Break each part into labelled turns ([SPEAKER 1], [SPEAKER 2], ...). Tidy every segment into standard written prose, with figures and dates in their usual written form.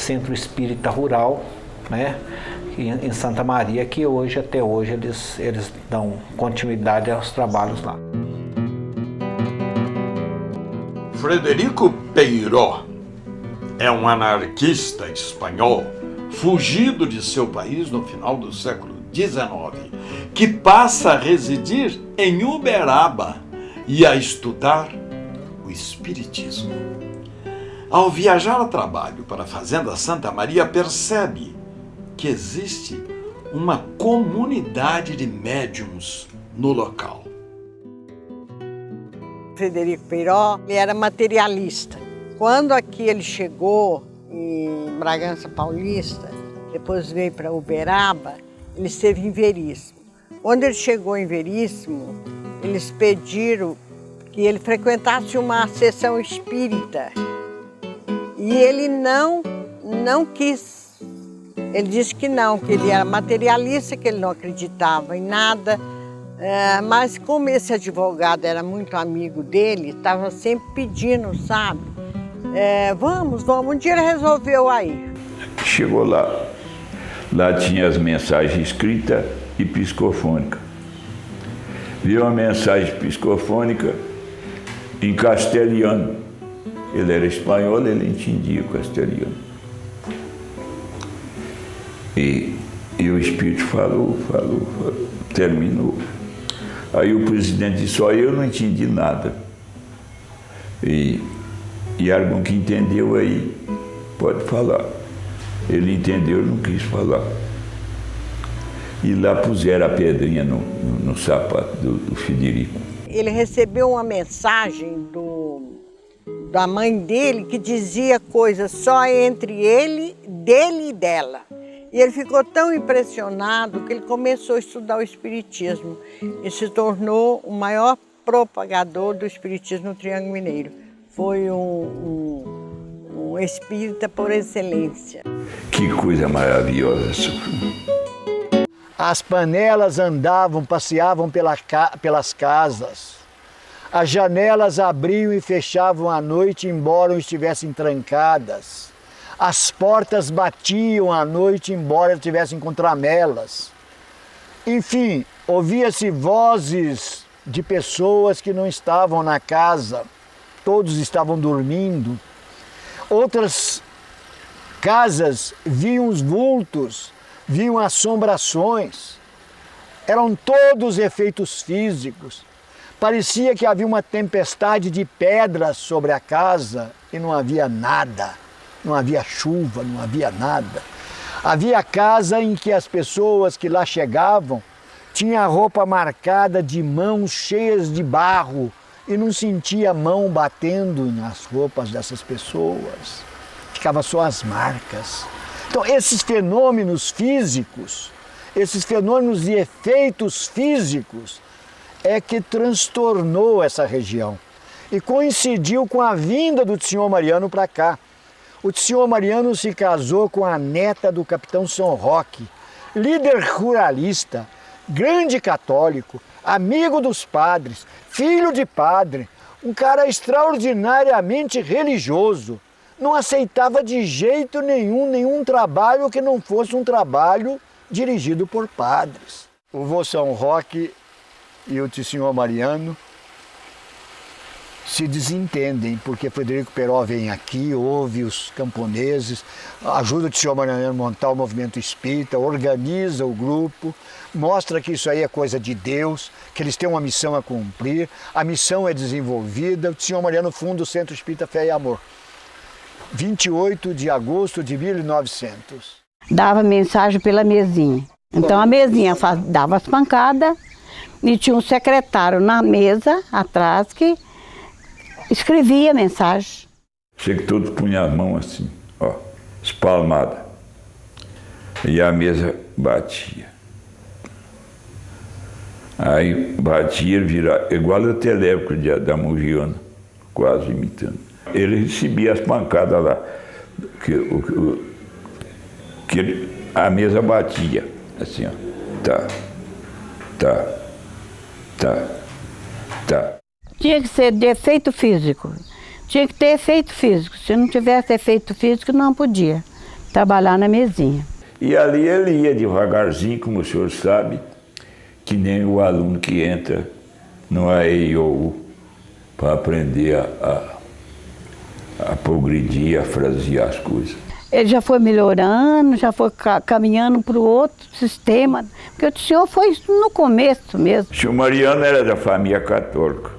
[SPEAKER 1] Centro Espírita Rural, né, em Santa Maria, que hoje, até hoje, eles dão continuidade aos trabalhos lá.
[SPEAKER 2] Frederico Peiró é um anarquista espanhol fugido de seu país no final do século XIX, que passa a residir em Uberaba e a estudar o espiritismo. Ao viajar a trabalho para a Fazenda Santa Maria, percebe que existe uma comunidade de médiums no local.
[SPEAKER 3] Frederico Peiró, ele era materialista. Quando aqui ele chegou em Bragança Paulista, depois veio para Uberaba, ele esteve em Veríssimo. Quando ele chegou em Veríssimo, eles pediram que ele frequentasse uma sessão espírita. E ele não quis. Ele disse que não, que ele era materialista, que ele não acreditava em nada. Mas como esse advogado era muito amigo dele, estava sempre pedindo, sabe? Vamos, um dia ele resolveu aí.
[SPEAKER 4] Chegou lá tinha as mensagens escritas e psicofônicas. Viu uma mensagem psicofônica em castelhano. Ele era espanhol, ele entendia o castelhano. E o espírito falou, terminou. Aí o presidente disse, eu não entendi nada. E algum que entendeu aí, pode falar. Ele entendeu, não quis falar. E lá puseram a pedrinha no sapato do Frederico.
[SPEAKER 3] Ele recebeu uma mensagem da mãe dele que dizia coisas só entre dele e dela. E ele ficou tão impressionado que ele começou a estudar o espiritismo e se tornou o maior propagador do espiritismo no Triângulo Mineiro. Foi um espírita por excelência.
[SPEAKER 4] Que coisa maravilhosa isso.
[SPEAKER 5] As panelas passeavam pelas casas. As janelas abriam e fechavam à noite, embora estivessem trancadas. As portas batiam à noite, embora estivessem com tramelas. Enfim, ouvia-se vozes de pessoas que não estavam na casa. Todos estavam dormindo. Outras casas viam os vultos, viam assombrações. Eram todos efeitos físicos. Parecia que havia uma tempestade de pedras sobre a casa e não havia nada. Não havia chuva, não havia nada. Havia casa em que as pessoas que lá chegavam tinham a roupa marcada de mãos cheias de barro e não sentia a mão batendo nas roupas dessas pessoas. Ficava só as marcas. Então, esses fenômenos físicos, esses fenômenos de efeitos físicos, é que transtornou essa região. E coincidiu com a vinda do Senhor Mariano para cá. O Senhor Mariano se casou com a neta do capitão São Roque, líder ruralista, grande católico, amigo dos padres, filho de padre, um cara extraordinariamente religioso. Não aceitava de jeito nenhum trabalho que não fosse um trabalho dirigido por padres. O vô São Roque e o Senhor Mariano se desentendem, porque Frederico Peiró vem aqui, ouve os camponeses, ajuda o Senhor Mariano a montar o movimento espírita, organiza o grupo, mostra que isso aí é coisa de Deus, que eles têm uma missão a cumprir, a missão é desenvolvida. O Senhor Mariano funda o Centro Espírita Fé e Amor, 28 de agosto de 1900.
[SPEAKER 6] Dava mensagem pela mesinha. Então a mesinha dava as pancadas e tinha um secretário na mesa atrás que escrevia a mensagem.
[SPEAKER 4] Sei que todos punham as mãos assim, espalmada. E a mesa batia. Aí batia, virava, igual o telégrafo da Mugiana, quase imitando. Ele recebia as pancadas lá, a mesa batia, assim, tá.
[SPEAKER 6] Tinha que ser de efeito físico. Tinha que ter efeito físico. Se não tivesse efeito físico, não podia. trabalhar na mesinha.
[SPEAKER 4] E ali ele ia devagarzinho, como o senhor sabe, que nem o aluno que entra no AEIOU para aprender a progredir, a frasear as coisas.
[SPEAKER 6] Ele já foi melhorando, já foi caminhando para o outro sistema, porque o senhor foi no começo mesmo.
[SPEAKER 4] O senhor Mariano era da família católica,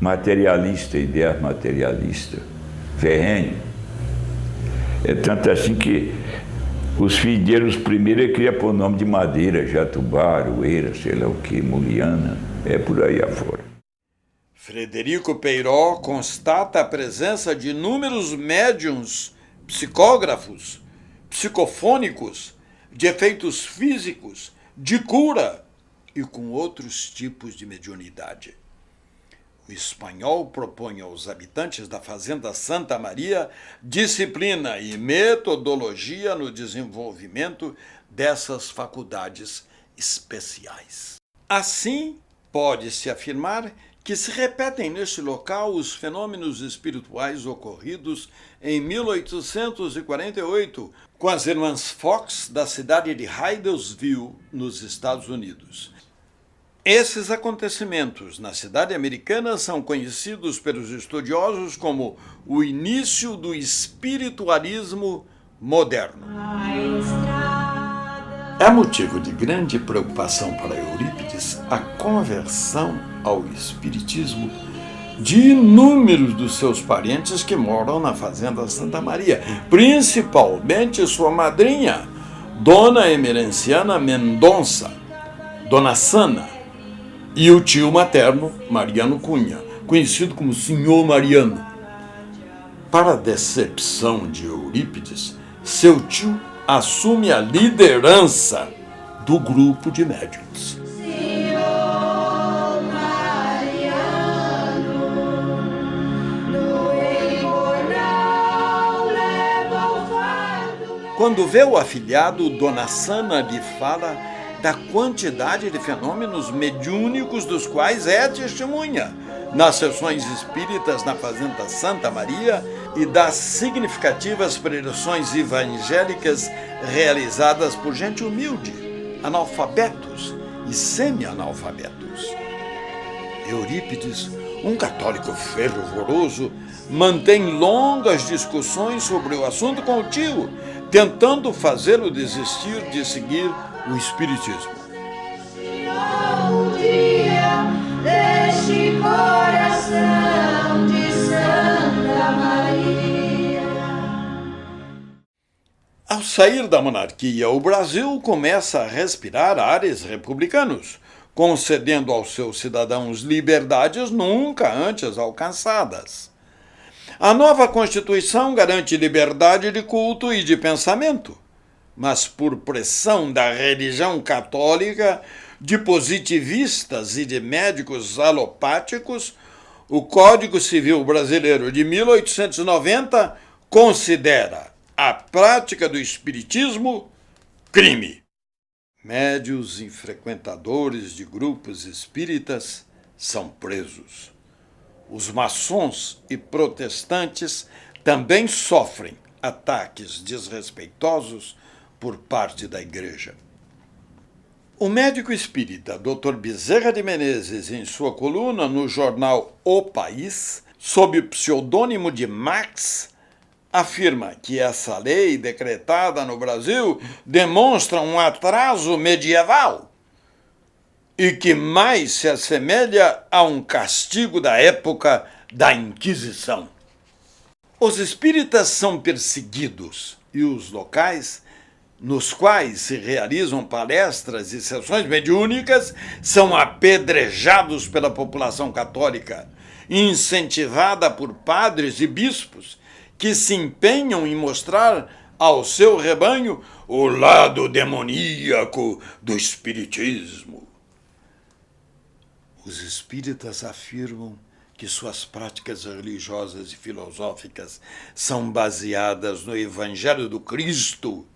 [SPEAKER 4] materialista, ideia materialista, ferrenho. É tanto assim que os filhos dele, os primeiros, ele queria pôr o nome de Madeira, Jatubá, Aroeira, sei lá o que, Moliana, é por aí afora.
[SPEAKER 2] Frederico Peiró constata a presença de inúmeros médiuns, psicógrafos, psicofônicos, de efeitos físicos, de cura e com outros tipos de mediunidade. O espanhol propõe aos habitantes da Fazenda Santa Maria disciplina e metodologia no desenvolvimento dessas faculdades especiais. Assim, pode-se afirmar que se repetem neste local os fenômenos espirituais ocorridos em 1848 com as irmãs Fox da cidade de Hydesville, nos Estados Unidos. Esses acontecimentos na cidade americana são conhecidos pelos estudiosos como o início do espiritualismo moderno. É motivo de grande preocupação para Eurípides a conversão ao espiritismo de inúmeros dos seus parentes que moram na Fazenda Santa Maria, principalmente sua madrinha, Dona Emerenciana Mendonça, Dona Sana, e o tio materno, Mariano Cunha, conhecido como Senhor Mariano. Para a decepção de Eurípides, seu tio assume a liderança do grupo de médiuns. Quando vê o afilhado, Dona Sana lhe fala da quantidade de fenômenos mediúnicos dos quais é testemunha nas sessões espíritas na Fazenda Santa Maria e das significativas pregações evangélicas realizadas por gente humilde, analfabetos e semi-analfabetos. Eurípides, um católico fervoroso, mantém longas discussões sobre o assunto com o tio, tentando fazê-lo desistir de seguir o espiritismo.
[SPEAKER 7] Deste coração de Santa Maria.
[SPEAKER 2] Ao sair da monarquia, o Brasil começa a respirar ares republicanos, concedendo aos seus cidadãos liberdades nunca antes alcançadas. A nova Constituição garante liberdade de culto e de pensamento, mas por pressão da religião católica, de positivistas e de médicos alopáticos, o Código Civil Brasileiro de 1890 considera a prática do espiritismo crime. Médios e frequentadores de grupos espíritas são presos. Os maçons e protestantes também sofrem ataques desrespeitosos por parte da Igreja. O médico espírita Dr. Bezerra de Menezes, em sua coluna no jornal O País, sob o pseudônimo de Max, afirma que essa lei decretada no Brasil demonstra um atraso medieval e que mais se assemelha a um castigo da época da Inquisição. Os espíritas são perseguidos e os locais nos quais se realizam palestras e sessões mediúnicas são apedrejados pela população católica, incentivada por padres e bispos que se empenham em mostrar ao seu rebanho o lado demoníaco do espiritismo. Os espíritas afirmam que suas práticas religiosas e filosóficas são baseadas no Evangelho do Cristo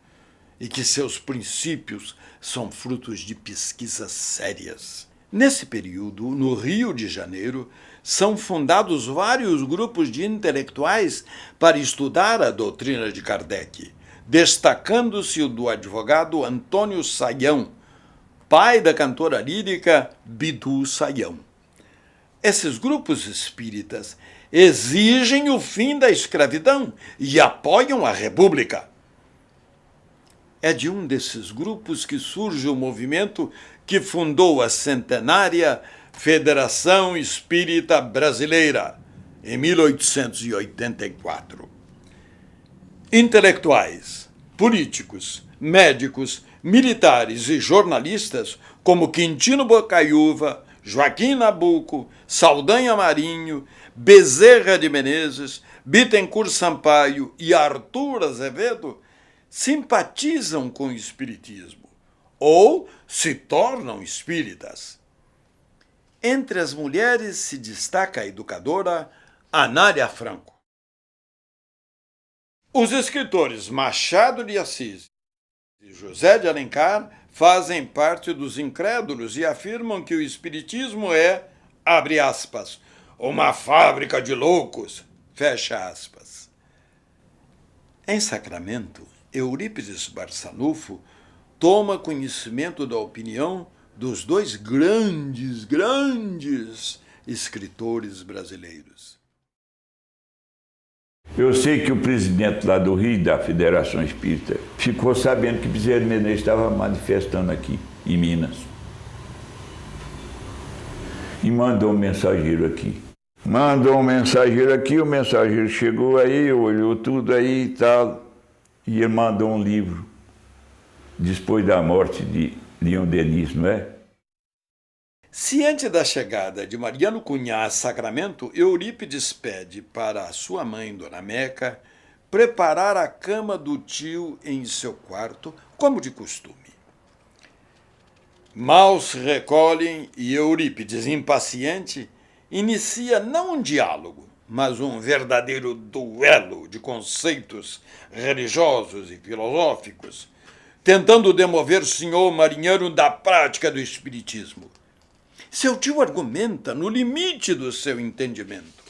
[SPEAKER 2] e que seus princípios são frutos de pesquisas sérias. Nesse período, no Rio de Janeiro, são fundados vários grupos de intelectuais para estudar a doutrina de Kardec, destacando-se o do advogado Antônio Saião, pai da cantora lírica Bidu Saião. Esses grupos espíritas exigem o fim da escravidão e apoiam a República. É de um desses grupos que surge o movimento que fundou a centenária Federação Espírita Brasileira, em 1884. Intelectuais, políticos, médicos, militares e jornalistas como Quintino Bocaiúva, Joaquim Nabuco, Saldanha Marinho, Bezerra de Menezes, Bittencourt Sampaio e Arthur Azevedo simpatizam com o espiritismo ou se tornam espíritas. Entre as mulheres se destaca a educadora Anália Franco. Os escritores Machado de Assis e José de Alencar fazem parte dos incrédulos e afirmam que o espiritismo é, abre aspas, uma fábrica de loucos, fecha aspas. Em Sacramento, Eurípides Barçanufo toma conhecimento da opinião dos dois grandes escritores brasileiros.
[SPEAKER 4] Eu sei que o presidente lá do Rio, da Federação Espírita, ficou sabendo que Bezerra de Menezes estava manifestando aqui, em Minas. E mandou um mensageiro aqui. Mandou um mensageiro aqui, o mensageiro chegou aí, olhou tudo aí e tal, e ele mandou um livro, depois da morte de Leon Denis, não é?
[SPEAKER 2] Ciente da chegada de Mariano Cunha a Sacramento, Eurípides pede para a sua mãe, Dona Meca, preparar a cama do tio em seu quarto, como de costume. Mal se recolhem e Eurípides, impaciente, inicia não um diálogo, mas um verdadeiro duelo de conceitos religiosos e filosóficos, tentando demover o senhor marinheiro da prática do espiritismo. Seu tio argumenta no limite do seu entendimento.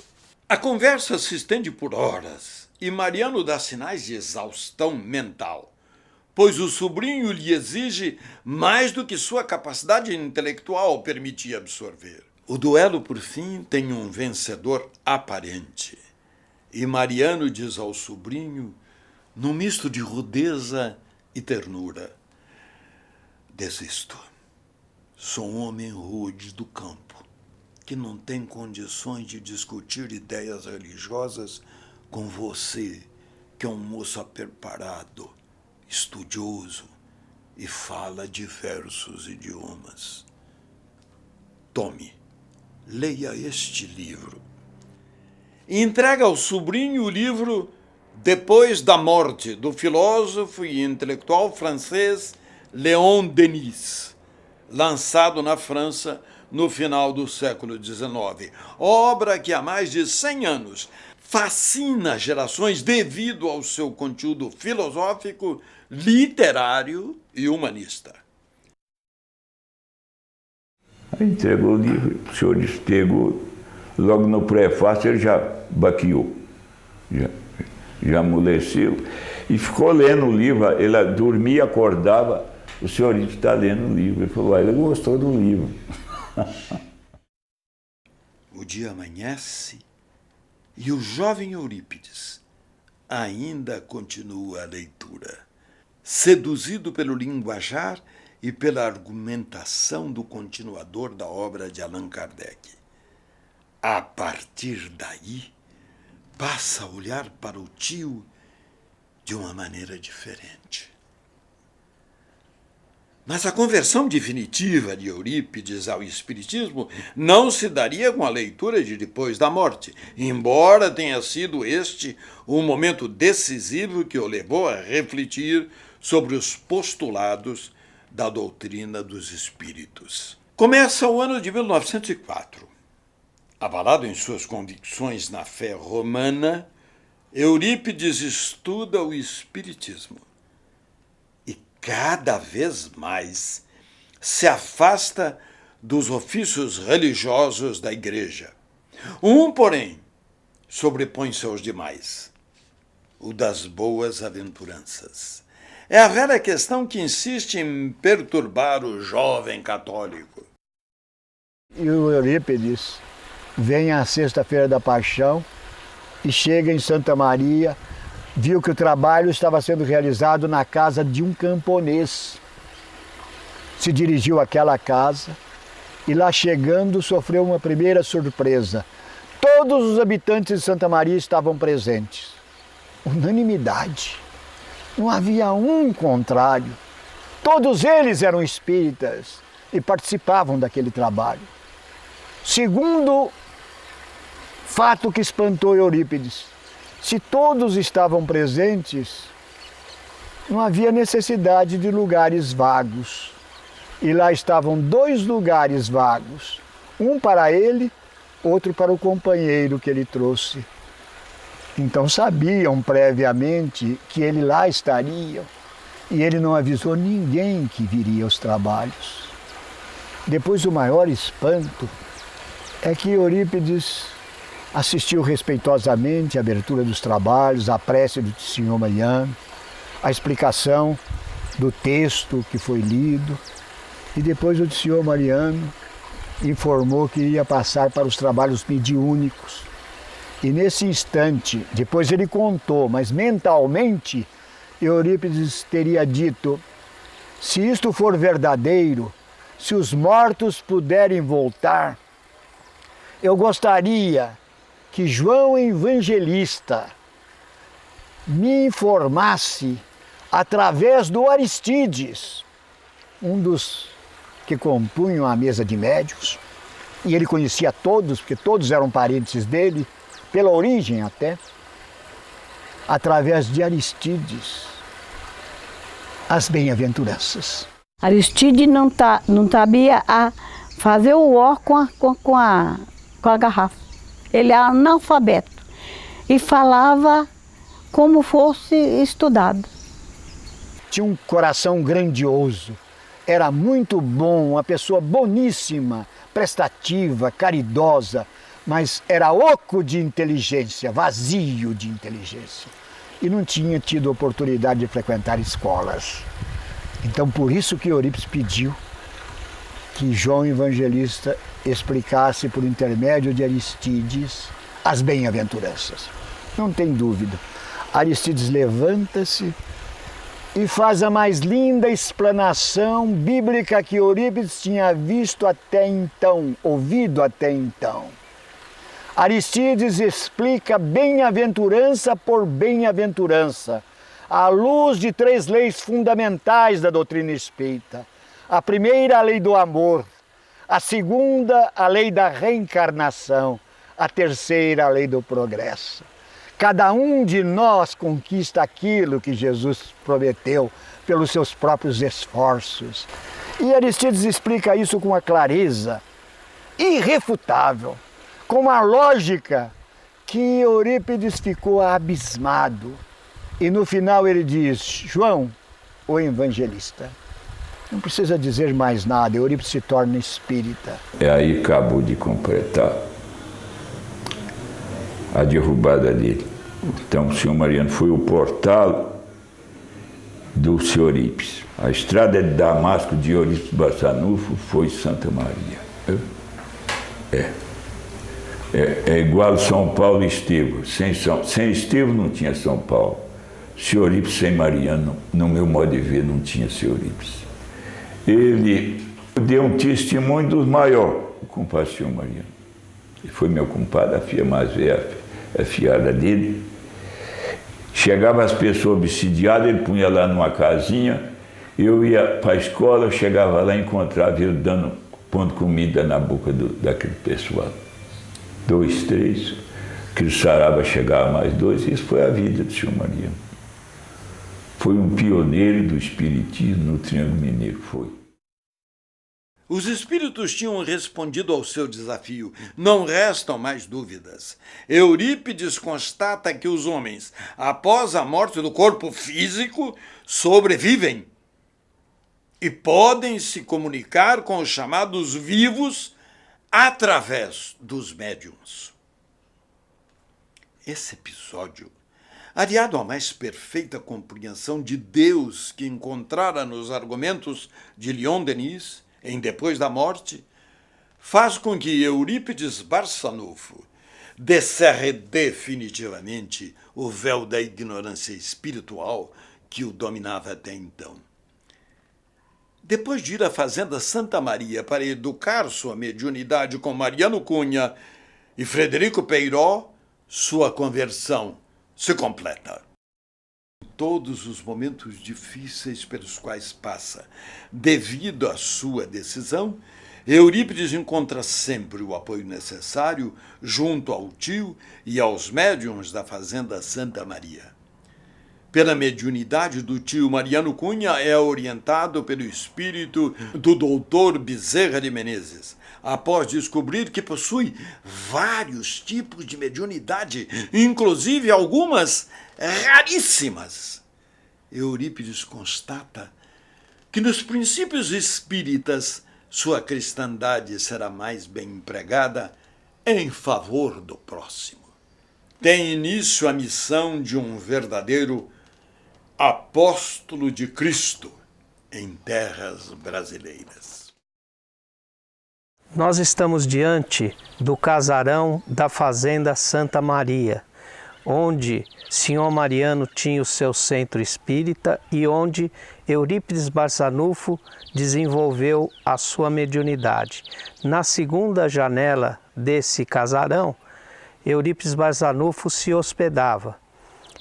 [SPEAKER 2] A conversa se estende por horas e Mariano dá sinais de exaustão mental, pois o sobrinho lhe exige mais do que sua capacidade intelectual permitia absorver. O duelo, por fim, tem um vencedor aparente. E Mariano diz ao sobrinho, num misto de rudeza e ternura: desisto. Sou um homem rude do campo, que não tem condições de discutir ideias religiosas com você, que é um moço apreparado, estudioso e fala diversos idiomas. Tome, leia este livro. E entrega ao sobrinho o livro Depois da Morte, do filósofo e intelectual francês Leon Denis, lançado na França no final do século XIX. Obra que há mais de 100 anos fascina gerações devido ao seu conteúdo filosófico, literário e humanista.
[SPEAKER 4] Aí entregou o livro, o senhor disse, pegou, logo no prefácio ele já baqueou, já amoleceu, e ficou lendo o livro, ele dormia, acordava, o senhorito está lendo o livro. Ele falou, ele gostou do livro.
[SPEAKER 2] O dia amanhece e o jovem Eurípides ainda continua a leitura, seduzido pelo linguajar e pela argumentação do continuador da obra de Allan Kardec. A partir daí, passa a olhar para o tio de uma maneira diferente. Mas a conversão definitiva de Eurípides ao espiritismo não se daria com a leitura de Depois da Morte, embora tenha sido este um momento decisivo que o levou a refletir sobre os postulados da doutrina dos espíritos. Começa o ano de 1904. Abalado em suas convicções na fé romana, Eurípides estuda o espiritismo. Cada vez mais se afasta dos ofícios religiosos da igreja. Porém, sobrepõe-se aos demais: o das boas-aventuranças. É a velha questão que insiste em perturbar o jovem católico.
[SPEAKER 5] E o Eurípides vem à Sexta-feira da Paixão e chega em Santa Maria, viu que o trabalho estava sendo realizado na casa de um camponês. Se dirigiu àquela casa e lá chegando sofreu uma primeira surpresa. Todos os habitantes de Santa Maria estavam presentes. Unanimidade. Não havia um contrário. Todos eles eram espíritas e participavam daquele trabalho. Segundo fato que espantou Eurípides, se todos estavam presentes, não havia necessidade de lugares vagos. E lá estavam 2 lugares vagos, um para ele, outro para o companheiro que ele trouxe. Então sabiam previamente que ele lá estaria e ele não avisou ninguém que viria aos trabalhos. Depois o maior espanto é que Eurípides assistiu respeitosamente à abertura dos trabalhos, à prece do Senhor Mariano, a explicação do texto que foi lido, e depois o Senhor Mariano informou que iria passar para os trabalhos mediúnicos. E nesse instante, depois ele contou, mas mentalmente, Eurípides teria dito: se isto for verdadeiro, se os mortos puderem voltar, eu gostaria que João Evangelista me informasse através do Aristides, um dos que compunham a mesa de médiuns, e ele conhecia todos, porque todos eram parentes dele, pela origem até, através de Aristides, as bem-aventuranças.
[SPEAKER 6] Aristides não sabia fazer o ó com a garrafa. Ele era analfabeto e falava como fosse estudado.
[SPEAKER 5] Tinha um coração grandioso, era muito bom, uma pessoa boníssima, prestativa, caridosa, mas era oco de inteligência, vazio de inteligência. E não tinha tido oportunidade de frequentar escolas. Então por isso que Eurípides pediu que João Evangelista explicasse por intermédio de Aristides as bem-aventuranças. Não tem dúvida. Aristides levanta-se e faz a mais linda explanação bíblica que Eurípides tinha visto até então, ouvido até então. Aristides explica bem-aventurança por bem-aventurança, à luz de 3 leis fundamentais da doutrina espírita. A primeira, a lei do amor. A segunda, a lei da reencarnação. A terceira, a lei do progresso. Cada um de nós conquista aquilo que Jesus prometeu pelos seus próprios esforços. E Aristides explica isso com uma clareza irrefutável, com uma lógica que Eurípides ficou abismado. E no final ele diz: João, o Evangelista. Não precisa dizer mais nada, Eurípides se torna espírita.
[SPEAKER 4] E aí acabou de completar a derrubada dele. Então o senhor Mariano foi o portal do senhor Eurípides. A estrada de Damasco de Eurípides Bassanufo foi Santa Maria. É igual São Paulo e Estevão. Sem Estevão não tinha São Paulo. Senhor Eurípides sem Mariano, no meu modo de ver, não tinha senhor Eurípides. Ele deu um testemunho dos maiores, o compadre senhor Mariano. Ele foi meu compadre, a filha mais velha, a filhada dele. Chegava as pessoas obsidiadas, ele punha lá numa casinha, eu ia para a escola, eu chegava lá e encontrava ele pondo comida na boca daquele pessoal. 2, 3, aquele sarava chegava mais 2, isso foi a vida do senhor Mariano. Foi um pioneiro do espiritismo no Triângulo Mineiro, foi.
[SPEAKER 2] Os espíritos tinham respondido ao seu desafio. Não restam mais dúvidas. Eurípides constata que os homens, após a morte do corpo físico, sobrevivem e podem se comunicar com os chamados vivos através dos médiuns. Esse episódio aliado à mais perfeita compreensão de Deus que encontrara nos argumentos de Leon Denis, em Depois da Morte, faz com que Eurípides Barçanufo descerre definitivamente o véu da ignorância espiritual que o dominava até então. Depois de ir à fazenda Santa Maria para educar sua mediunidade com Mariano Cunha e Frederico Peiró, sua conversão se completa. Em todos os momentos difíceis pelos quais passa, devido à sua decisão, Eurípides encontra sempre o apoio necessário junto ao tio e aos médiuns da fazenda Santa Maria. Pela mediunidade do tio Mariano Cunha, é orientado pelo espírito do doutor Bezerra de Menezes, após descobrir que possui vários tipos de mediunidade, inclusive algumas raríssimas. Eurípides constata que nos princípios espíritas sua cristandade será mais bem empregada em favor do próximo. Tem início a missão de um verdadeiro apóstolo de Cristo em terras brasileiras.
[SPEAKER 8] Nós estamos diante do casarão da Fazenda Santa Maria, onde Senhor Mariano tinha o seu centro espírita e onde Eurípides Barçanufo desenvolveu a sua mediunidade. Na segunda janela desse casarão, Eurípides Barçanufo se hospedava.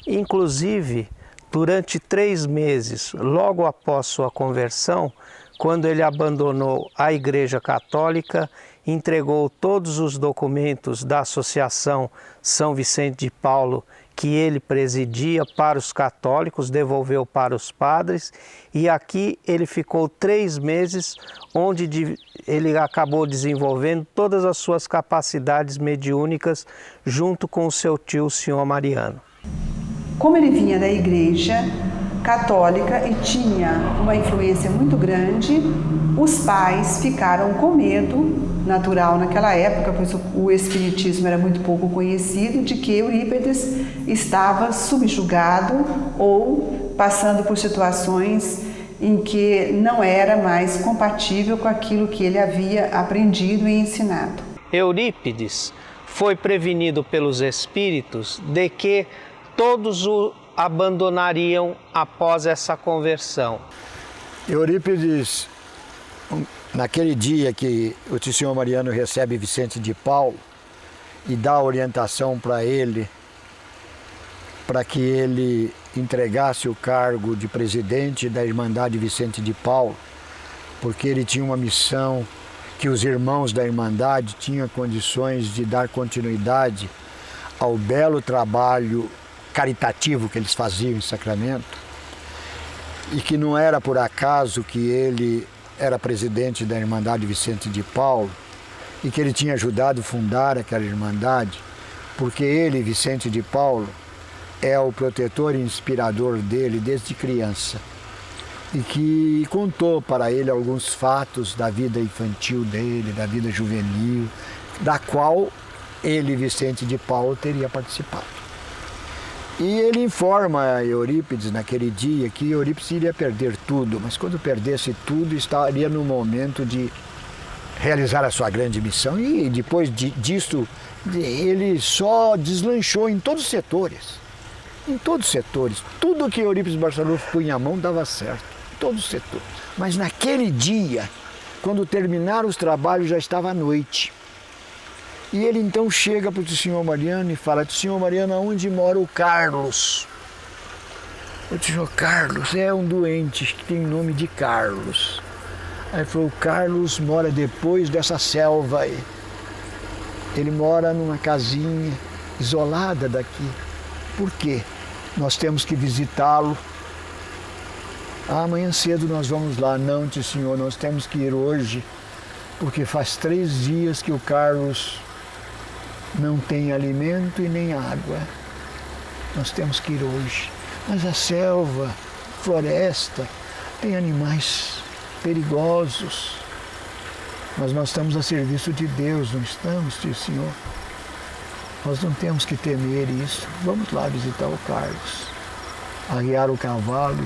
[SPEAKER 8] Inclusive, durante 3 meses, logo após sua conversão, quando ele abandonou a Igreja Católica, entregou todos os documentos da Associação São Vicente de Paulo que ele presidia para os católicos, devolveu para os padres, e aqui ele ficou 3 meses, onde ele acabou desenvolvendo todas as suas capacidades mediúnicas junto com o seu tio, o senhor Mariano.
[SPEAKER 9] Como ele vinha da Igreja Católica e tinha uma influência muito grande, os pais ficaram com medo, natural naquela época, pois o espiritismo era muito pouco conhecido, de que Eurípides estava subjugado ou passando por situações em que não era mais compatível com aquilo que ele havia aprendido e ensinado.
[SPEAKER 8] Eurípides foi prevenido pelos espíritos de que todos o abandonariam após essa conversão.
[SPEAKER 5] Eurípides, naquele dia que o senhor Mariano recebe Vicente de Paulo e dá orientação para ele, para que ele entregasse o cargo de presidente da Irmandade Vicente de Paulo, porque ele tinha uma missão que os irmãos da Irmandade tinham condições de dar continuidade ao belo trabalho caritativo que eles faziam em Sacramento, e que não era por acaso que ele era presidente da Irmandade Vicente de Paulo e que ele tinha ajudado a fundar aquela Irmandade, porque ele, Vicente de Paulo, é o protetor e inspirador dele desde criança, e que contou para ele alguns fatos da vida infantil dele, da vida juvenil, da qual ele, Vicente de Paulo, teria participado. E ele informa a Eurípides naquele dia que Eurípides iria perder tudo, mas quando perdesse tudo estaria no momento de realizar a sua grande missão. E depois disso ele só deslanchou em todos os setores. Em todos os setores. Tudo que Eurípides Barçanufo punha a mão dava certo. Em todos os setores. Mas naquele dia, quando terminaram os trabalhos, já estava à noite. E ele então chega para o senhor Mariano e fala: senhor Mariano, aonde mora o Carlos? Eu disse: senhor Carlos é um doente que tem nome de Carlos. Aí ele falou: o Carlos mora depois dessa selva aí. Ele mora numa casinha isolada daqui. Por quê? Nós temos que visitá-lo. Amanhã cedo nós vamos lá. Não, senhor, nós temos que ir hoje, porque faz 3 dias que o Carlos não tem alimento e nem água. Nós temos que ir hoje. Mas a selva, floresta, tem animais perigosos. Mas nós estamos a serviço de Deus, não estamos, senhor? Nós não temos que temer isso. Vamos lá visitar o Carlos. Arriar o cavalo,